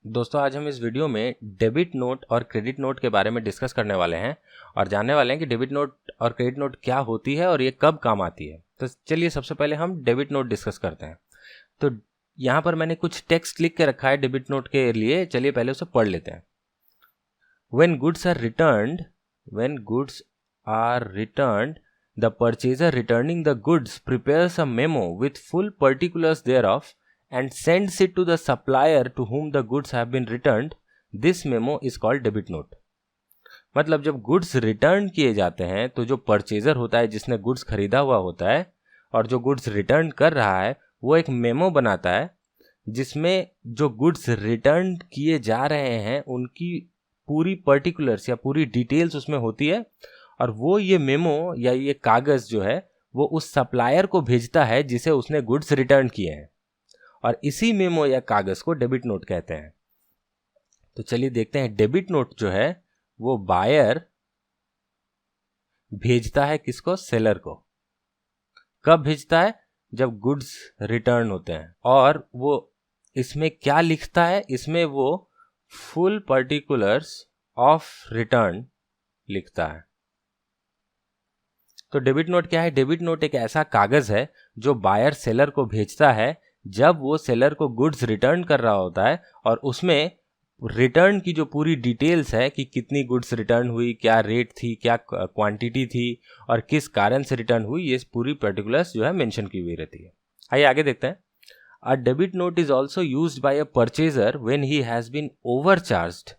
दोस्तों आज हम इस वीडियो में डेबिट नोट और क्रेडिट नोट के बारे में डिस्कस करने वाले हैं और जानने वाले हैं कि डेबिट नोट और क्रेडिट नोट क्या होती है और ये कब काम आती है। तो चलिए सबसे पहले हम डेबिट नोट डिस्कस करते हैं। तो यहाँ पर मैंने कुछ टेक्स्ट लिख के रखा है डेबिट नोट के लिए, चलिए पहले उसे पढ़ लेते हैं। When goods are returned, the purchaser returning the goods prepares a memo with full particulars thereof and sends it to the supplier to whom the goods have been returned. This memo is called debit note. मतलब जब goods return किए जाते हैं तो जो purchaser होता है जिसने गुड्स खरीदा हुआ होता है और जो गुड्स रिटर्न कर रहा है वो एक मेमो बनाता है जिसमें जो गुड्स रिटर्न किए जा रहे हैं उनकी पूरी पर्टिकुलर्स या पूरी डिटेल्स उसमें होती है और वो ये मेमो या ये कागज़ जो है वो उस सप्लायर को भेजता है जिसे उसने गुड्स रिटर्न किए हैं और इसी मेमो या कागज़ को डेबिट नोट कहते हैं। तो चलिए देखते हैं डेबिट नोट जो है वो बायर भेजता है किसको? सेलर को। कब भेजता है? जब गुड्स रिटर्न होते हैं। और वो इसमें क्या लिखता है? इसमें वो फुल पर्टिकुलर्स ऑफ रिटर्न लिखता है। तो डेबिट नोट क्या है? डेबिट नोट एक ऐसा कागज है जो बायर सेलर को भेजता है जब वो सेलर को गुड्स रिटर्न कर रहा होता है और उसमें रिटर्न की जो पूरी डिटेल्स है कि कितनी गुड्स रिटर्न हुई, क्या रेट थी, क्या क्वांटिटी थी और किस कारण से रिटर्न हुई, ये पूरी पर्टिकुलर्स जो है मेंशन की हुई रहती है। आइए आगे देखते हैं। A debit note is also used by a purchaser when he has been overcharged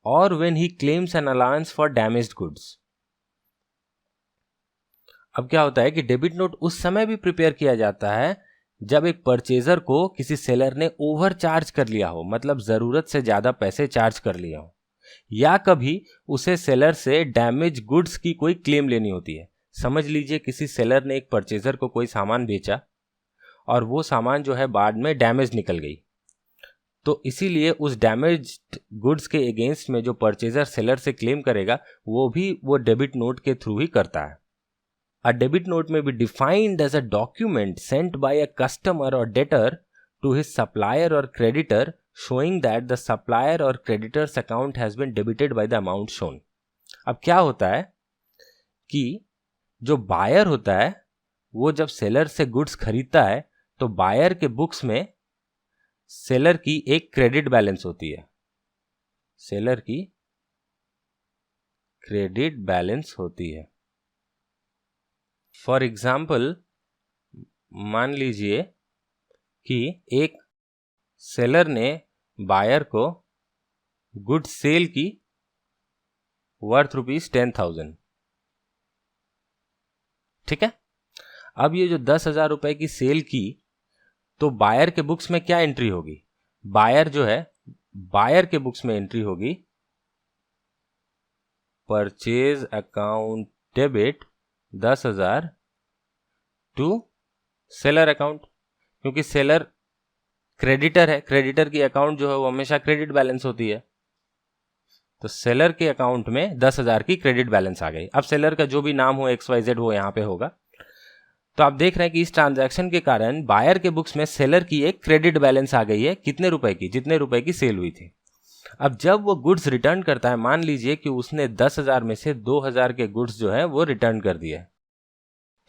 or when he claims an allowance for damaged goods. अब क्या होता है कि डेबिट नोट उस समय भी प्रिपेयर किया जाता है जब एक परचेजर को किसी सेलर ने ओवर चार्ज कर लिया हो, मतलब ज़रूरत से ज़्यादा पैसे चार्ज कर लिया हो, या कभी उसे सेलर से डैमेज गुड्स की कोई क्लेम लेनी होती है। समझ लीजिए किसी सेलर ने एक परचेजर को कोई सामान बेचा और वो सामान जो है बाद में डैमेज निकल गई, तो इसीलिए उस डैमेज्ड गुड्स के अगेंस्ट में जो परचेजर सेलर से क्लेम करेगा वो भी वो डेबिट नोट के थ्रू ही करता है। A debit note may be defined as a document sent by a customer or debtor to his supplier or creditor showing that the supplier or creditor's account has been debited by the amount shown. अब क्या होता है कि जो buyer होता है वो जब सेलर से गुड्स खरीदता है तो बायर के बुक्स में सेलर की एक क्रेडिट बैलेंस होती है। सेलर की क्रेडिट बैलेंस होती है। फॉर एग्जाम्पल मान लीजिए कि एक सेलर ने बायर को गुड सेल की वर्थ ₹10,000, ठीक है। अब ये जो 10,000 रुपए की सेल की तो बायर के बुक्स में क्या एंट्री होगी? बायर जो है बायर के बुक्स में एंट्री होगी purchase account debit 10,000 to seller account, क्योंकि सेलर क्रेडिटर है, क्रेडिटर की अकाउंट जो है वो हमेशा क्रेडिट बैलेंस होती है। तो सेलर के अकाउंट में 10,000 की क्रेडिट बैलेंस आ गई। अब सेलर का जो भी नाम हो XYZ वो यहाँ पे होगा। तो आप देख रहे हैं कि इस ट्रांजैक्शन के कारण बायर के बुक्स में सेलर की एक क्रेडिट बैलेंस आ गई है। कितने रुपए की? जितने रुपए की सेल हुई थी। अब जब वो गुड्स रिटर्न करता है, मान लीजिए कि उसने 10,000 में से 2,000 के गुड्स जो है वो रिटर्न कर दिए,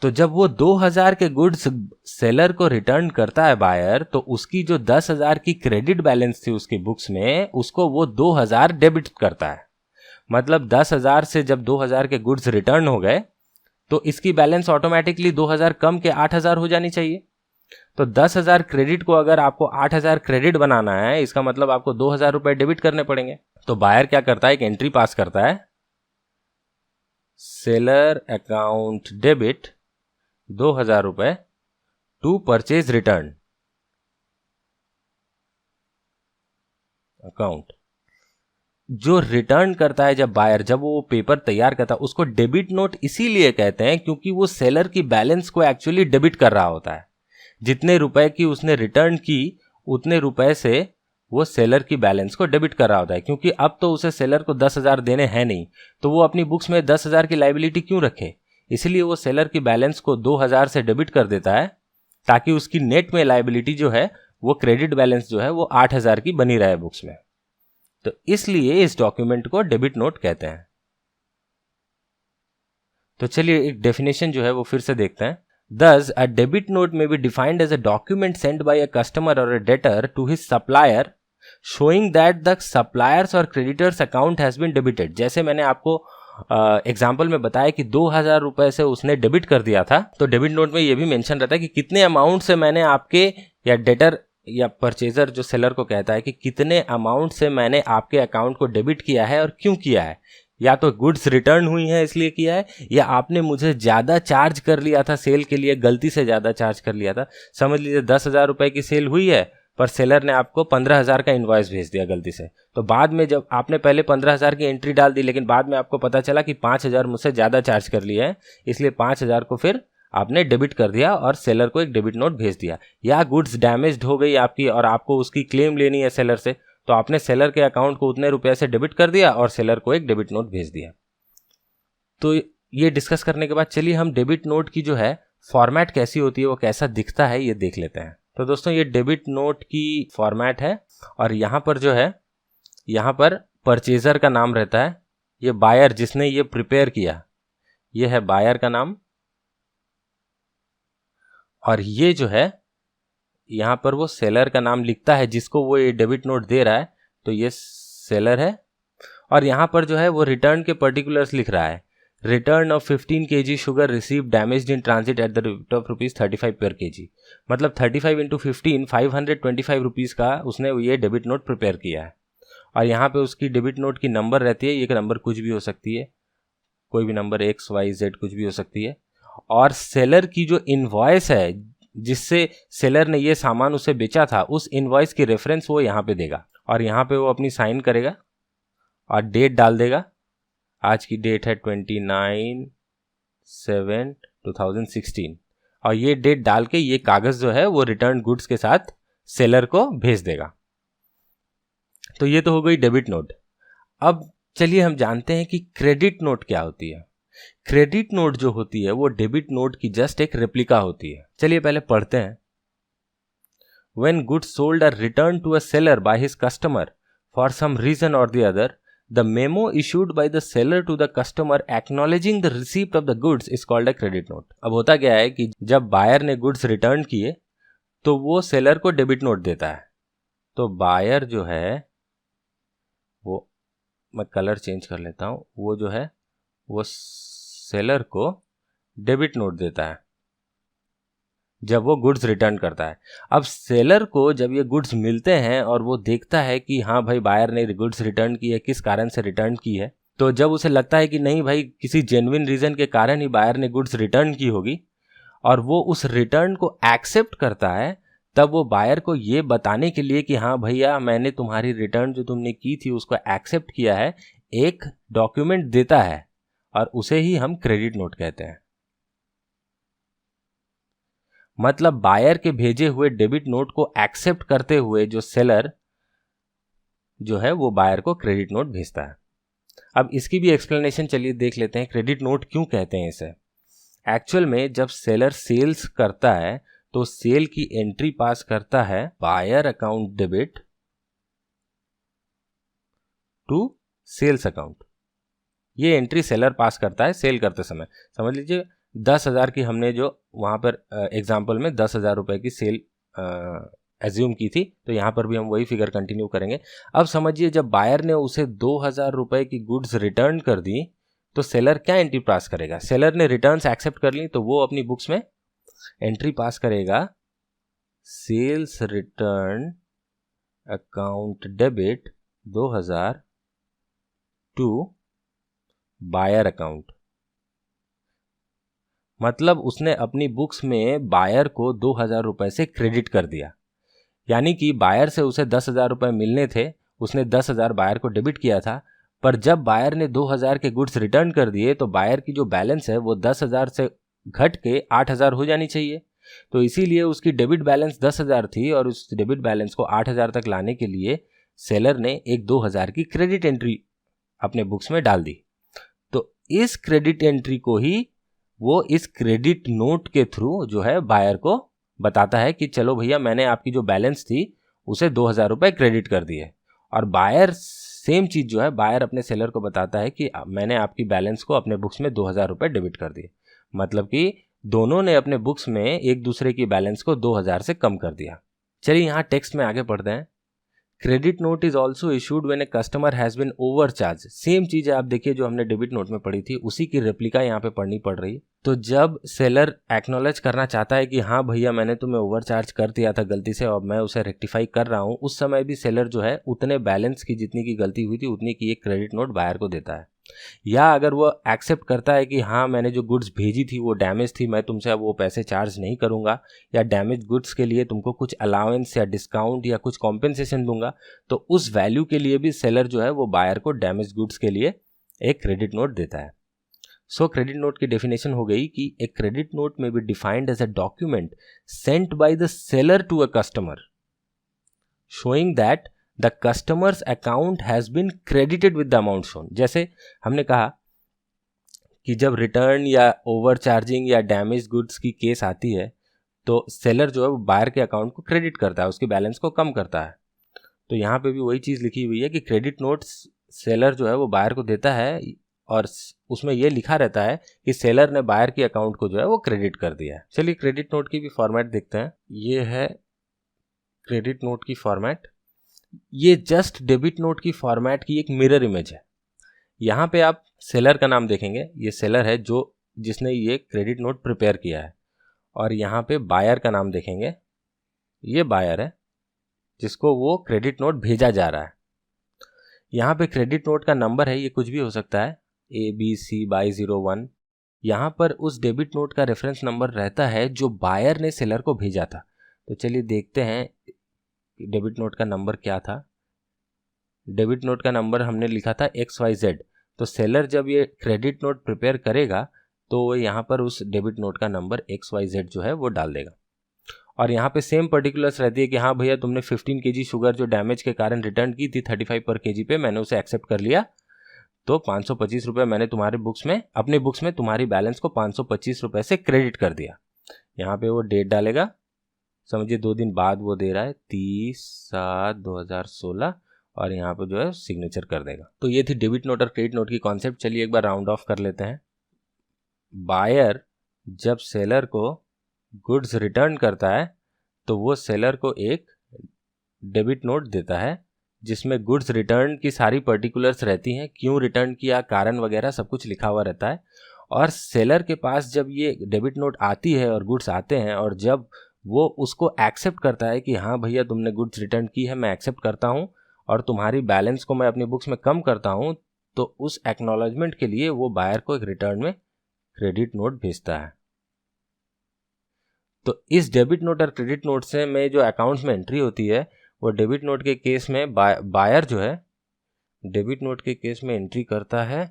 तो जब वो 2,000 के गुड्स सेलर को रिटर्न करता है बायर, तो उसकी जो 10,000 की क्रेडिट बैलेंस थी उसकी बुक्स में, उसको वो 2,000 डेबिट करता है। मतलब 10,000 से जब 2,000 के गुड्स रिटर्न हो गए तो इसकी बैलेंस ऑटोमेटिकली 2,000 कम के 8,000 हो जानी चाहिए। तो 10,000 क्रेडिट को अगर आपको 8,000 क्रेडिट बनाना है, इसका मतलब आपको 2,000 रुपए डेबिट करने पड़ेंगे। तो बायर क्या करता है? एक एंट्री पास करता है, सेलर अकाउंट डेबिट 2,000 रुपए टू परचेज रिटर्न अकाउंट। जो रिटर्न करता है जब बायर, जब वो पेपर तैयार करता है, उसको डेबिट नोट इसीलिए कहते हैं क्योंकि वो सेलर की बैलेंस को एक्चुअली डेबिट कर रहा होता है। जितने रुपए की उसने रिटर्न की उतने रुपए से वो सेलर की बैलेंस को डेबिट कर रहा होता है, क्योंकि अब तो उसे सेलर को 10,000 देने हैं नहीं, तो वो अपनी बुक्स में 10,000 की लायबिलिटी क्यों रखे? इसलिए वो सेलर की बैलेंस को 2,000 से डेबिट कर देता है ताकि उसकी नेट में लायबिलिटी जो है वो क्रेडिट बैलेंस जो है वो 8,000 की बनी रहे बुक्स में। तो इसलिए इस डॉक्यूमेंट को डेबिट नोट कहते हैं। तो चलिए एक डेफिनेशन जो है वो फिर से देखते हैं। Thus, a debit note may be defined as a document sent by a customer or a debtor to his supplier showing that the supplier's or creditor's account has been debited। जैसे मैंने आपको एग्जाम्पल में बताया कि 2,000 रुपए से उसने debit कर दिया था, तो डेबिट नोट में ये भी मेंशन रहता है कि कितने अमाउंट से मैंने आपके, या डेटर या परचेजर जो सेलर को कहता है कि कितने अमाउंट से मैंने आपके अकाउंट को डेबिट किया है और क्यों किया है। या तो गुड्स रिटर्न हुई हैं इसलिए किया है, या आपने मुझे ज़्यादा चार्ज कर लिया था सेल के लिए, गलती से ज़्यादा चार्ज कर लिया था। समझ लीजिए 10,000 रुपये की सेल हुई है, पर सेलर ने आपको 15,000 का इनवॉइस भेज दिया गलती से। तो बाद में जब आपने पहले 15,000 की एंट्री डाल दी, लेकिन बाद में आपको पता चला कि 5,000 मुझसे ज़्यादा चार्ज कर लिया है, इसलिए 5,000 को फिर आपने डेबिट कर दिया और सेलर को एक डेबिट नोट भेज दिया। या गुड्स डैमेज्ड हो गई आपकी और आपको उसकी क्लेम लेनी है सेलर से, तो आपने सेलर के अकाउंट को उतने रुपए से डेबिट कर दिया और सेलर को एक डेबिट नोट भेज दिया। तो ये डिस्कस करने के बाद चलिए हम डेबिट नोट की जो है फॉर्मेट कैसी होती है, वो कैसा दिखता है, ये देख लेते हैं। तो दोस्तों ये डेबिट नोट की फॉर्मेट है और यहाँ पर जो है, यहाँ पर परचेजर का नाम रहता है, ये बायर जिसने ये प्रिपेयर किया, ये है बायर का नाम, और ये जो है यहाँ पर वो सेलर का नाम लिखता है जिसको वो ये डेबिट नोट दे रहा है, तो ये सेलर है। और यहाँ पर जो है वो रिटर्न के पर्टिकुलर्स लिख रहा है, return of 15 kg sugar receive damaged in transit at the rate of ₹35 पर kg। मतलब 35 × 15 525 रुपीज़ का उसने ये डेबिट नोट प्रिपेयर किया है। और यहाँ पे उसकी डेबिट नोट की नंबर रहती है, ये नंबर कुछ भी हो सकती है, कोई भी नंबर XYZ कुछ भी हो सकती है। और सेलर की जो इनवॉइस है जिससे सेलर ने ये सामान उसे बेचा था, उस इनवॉइस की रेफरेंस वो यहाँ पे देगा और यहाँ पे वो अपनी साइन करेगा और डेट डाल देगा। आज की डेट है 29/7/2016 और ये डेट डाल के ये कागज़ जो है वो रिटर्न गुड्स के साथ सेलर को भेज देगा। तो ये तो हो गई डेबिट नोट। अब चलिए हम जानते हैं कि क्रेडिट नोट क्या होती है। क्रेडिट नोट जो होती है वो डेबिट नोट की जस्ट एक रेप्लिका होती है। चलिए पहले पढ़ते हैं। When goods sold are returned to a seller by his customer for some reason or the other, the memo issued by the seller to the customer acknowledging the receipt of the goods is called a credit note। अब होता क्या है कि जब buyer ने goods return किए तो वो सेलर को डेबिट नोट देता है। तो बायर जो है वो, मैं कलर चेंज कर लेता हूँ, वो जो है वो सेलर को डेबिट नोट देता है जब वो गुड्स रिटर्न करता है। अब सेलर को जब ये गुड्स मिलते हैं और वो देखता है कि हाँ भाई बायर ने गुड्स रिटर्न की है, किस कारण से रिटर्न की है, तो जब उसे लगता है कि नहीं भाई किसी जेन्युइन रीज़न के कारण ही बायर ने गुड्स रिटर्न की होगी और वो उस रिटर्न को एक्सेप्ट करता है, तब वो बायर को ये बताने के लिए कि हाँ भैया मैंने तुम्हारी रिटर्न जो तुमने की थी उसको एक्सेप्ट किया है, एक डॉक्यूमेंट देता है और उसे ही हम क्रेडिट नोट कहते हैं। मतलब बायर के भेजे हुए डेबिट नोट को एक्सेप्ट करते हुए जो सेलर जो है वो बायर को क्रेडिट नोट भेजता है। अब इसकी भी एक्सप्लेनेशन चलिए देख लेते हैं, क्रेडिट नोट क्यों कहते हैं इसे। एक्चुअल में जब सेलर सेल्स करता है तो सेल की एंट्री पास करता है buyer account debit to sales account. ये एंट्री सेलर पास करता है सेल करते समय। समझ लीजिए 10,000 की हमने जो वहाँ पर एग्जाम्पल में 10,000 रुपये की सेल एज्यूम की थी, तो यहाँ पर भी हम वही फिगर कंटिन्यू करेंगे। अब समझिए जब बायर ने उसे 2,000 रुपये की गुड्स रिटर्न कर दी तो सेलर क्या एंट्री पास करेगा। सेलर ने रिटर्न्स एक्सेप्ट कर ली तो वो अपनी बुक्स में एंट्री पास करेगा sales return account debit 2,000 to buyer account. मतलब उसने अपनी बुक्स में बायर को 2,000 रुपये से क्रेडिट कर दिया। यानी कि बायर से उसे 10,000 रुपये मिलने थे, उसने 10,000 बायर को डेबिट किया था, पर जब बायर ने 2,000 के गुड्स रिटर्न कर दिए तो बायर की जो बैलेंस है वो 10,000 से घट के 8,000 हो जानी चाहिए। तो इसीलिए उसकी डेबिट बैलेंस 10,000 थी और उस डेबिट बैलेंस को 8,000 तक लाने के लिए सेलर ने एक 2,000 की क्रेडिट एंट्री अपने बुक्स में डाल दी। तो इस क्रेडिट एंट्री को ही वो इस क्रेडिट नोट के थ्रू जो है बायर को बताता है कि चलो भैया मैंने आपकी जो बैलेंस थी उसे 2,000 रुपये क्रेडिट कर दिए। और बायर सेम चीज़ जो है बायर अपने सेलर को बताता है कि मैंने आपकी बैलेंस को अपने बुक्स में 2,000 रुपये डेबिट कर दिए। मतलब कि दोनों ने अपने बुक्स में एक दूसरे की बैलेंस को 2,000 से कम कर दिया। चलिए यहाँ टेक्स्ट में आगे पढ़ते हैं। Credit note is also issued when a customer has been overcharged. Same चीज़ है, आप देखिए जो हमने डेबिट नोट में पढ़ी थी उसी की रेप्लिका यहाँ पे पढ़नी पड़ रही। तो जब सेलर एक्नॉलेज करना चाहता है कि हाँ भैया मैंने तुम्हें ओवरचार्ज कर दिया था गलती से और मैं उसे रेक्टिफाई कर रहा हूँ, उस समय भी सेलर जो है उतने बैलेंस की जितनी की गलती हुई थी उतनी की एक क्रेडिट नोट बायर को देता है। या अगर वो एक्सेप्ट करता है कि हाँ मैंने जो गुड्स भेजी थी वो डैमेज थी, मैं तुमसे अब वो पैसे चार्ज नहीं करूँगा, या डैमेज गुड्स के लिए तुमको कुछ अलाउंस या डिस्काउंट या कुछ कॉम्पेंसेशन दूंगा, तो उस वैल्यू के लिए भी सेलर जो है वो बायर को डैमेज गुड्स के लिए एक क्रेडिट नोट देता है। सो क्रेडिट नोट की डेफिनेशन हो गई कि a credit note may be defined as a document sent by the seller to a customer showing that the customer's account has been credited with the amount shown. जैसे हमने कहा कि जब return या ओवर चार्जिंग या damage goods की case आती है तो सेलर जो है वो बायर के अकाउंट को क्रेडिट करता है, उसकी बैलेंस को कम करता है। तो यहाँ पे भी वही चीज़ लिखी हुई है कि क्रेडिट नोट सेलर जो है वो बायर को देता है और उसमें ये लिखा रहता है कि सेलर ने बायर के अकाउंट को जो है वो क्रेडिट कर दिया है। चलिए क्रेडिट नोट की भी फॉर्मेट देखते हैं। ये है क्रेडिट नोट की फॉर्मेट। ये जस्ट डेबिट नोट की फॉर्मेट की एक मिरर इमेज है। यहाँ पे आप सेलर का नाम देखेंगे, ये सेलर है जो जिसने ये क्रेडिट नोट प्रिपेयर किया है, और यहाँ पे बायर का नाम देखेंगे, ये बायर है जिसको वो क्रेडिट नोट भेजा जा रहा है। यहाँ पे क्रेडिट नोट का नंबर है, ये कुछ भी हो सकता है, ABC/01। यहाँ पर उस डेबिट नोट का रेफरेंस नंबर रहता है जो बायर ने सेलर को भेजा था। तो चलिए देखते हैं डेबिट नोट का नंबर क्या था। डेबिट नोट का नंबर हमने लिखा था XYZ। तो सेलर जब ये क्रेडिट नोट प्रिपेयर करेगा तो वो यहाँ पर उस डेबिट नोट का नंबर XYZ जो है वो डाल देगा। और यहाँ पे सेम पर्टिकुलर्स रहती है कि हाँ भैया तुमने 15 kg शुगर जो डैमेज के कारण रिटर्न की थी 35 पर kg पे, मैंने उसे एक्सेप्ट कर लिया, तो 525 रुपये मैंने तुम्हारे बुक्स में अपने बुक्स में तुम्हारी बैलेंस को 525 रुपये से क्रेडिट कर दिया। यहाँ पे वो डेट डालेगा, समझिए 2 दिन बाद वो दे रहा है 30/7/2016, और यहाँ पे जो है सिग्नेचर कर देगा। तो ये थी डेबिट नोट और क्रेडिट नोट की कॉन्सेप्ट। चलिए एक बार राउंड ऑफ कर लेते हैं। बायर जब सेलर को गुड्स रिटर्न करता है तो वो सेलर को एक डेबिट नोट देता है जिसमें गुड्स रिटर्न की सारी पर्टिकुलर्स रहती हैं, क्यों रिटर्न किया, कारण वगैरह सब कुछ लिखा हुआ रहता है। और सेलर के पास जब ये डेबिट नोट आती है और गुड्स आते हैं, और जब वो उसको एक्सेप्ट करता है कि हाँ भैया तुमने गुड्स रिटर्न की है, मैं एक्सेप्ट करता हूँ और तुम्हारी बैलेंस को मैं अपनी बुक्स में कम करता हूँ, तो उस एक्नॉलेजमेंट के लिए वो बायर को एक रिटर्न में क्रेडिट नोट भेजता है। तो इस डेबिट नोट और क्रेडिट नोट से में जो अकाउंट्स में एंट्री होती है वो डेबिट नोट के केस में बायर जो है डेबिट नोट के केस में एंट्री करता है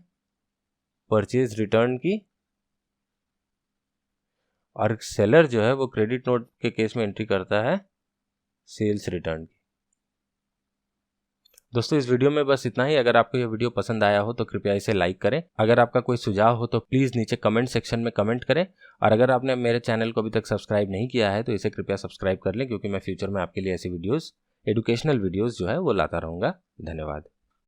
परचेज रिटर्न की, और सेलर जो है वो क्रेडिट नोट के केस में एंट्री करता है सेल्स रिटर्न की। दोस्तों इस वीडियो में बस इतना ही। अगर आपको यह वीडियो पसंद आया हो तो कृपया इसे लाइक करें। अगर आपका कोई सुझाव हो तो प्लीज़ नीचे कमेंट सेक्शन में कमेंट करें, और अगर आपने मेरे चैनल को अभी तक सब्सक्राइब नहीं किया है तो इसे कृपया सब्सक्राइब कर लें, क्योंकि मैं फ्यूचर में आपके लिए ऐसी वीडियोस, एजुकेशनल वीडियोस जो है वो लाता रहूँगा। धन्यवाद।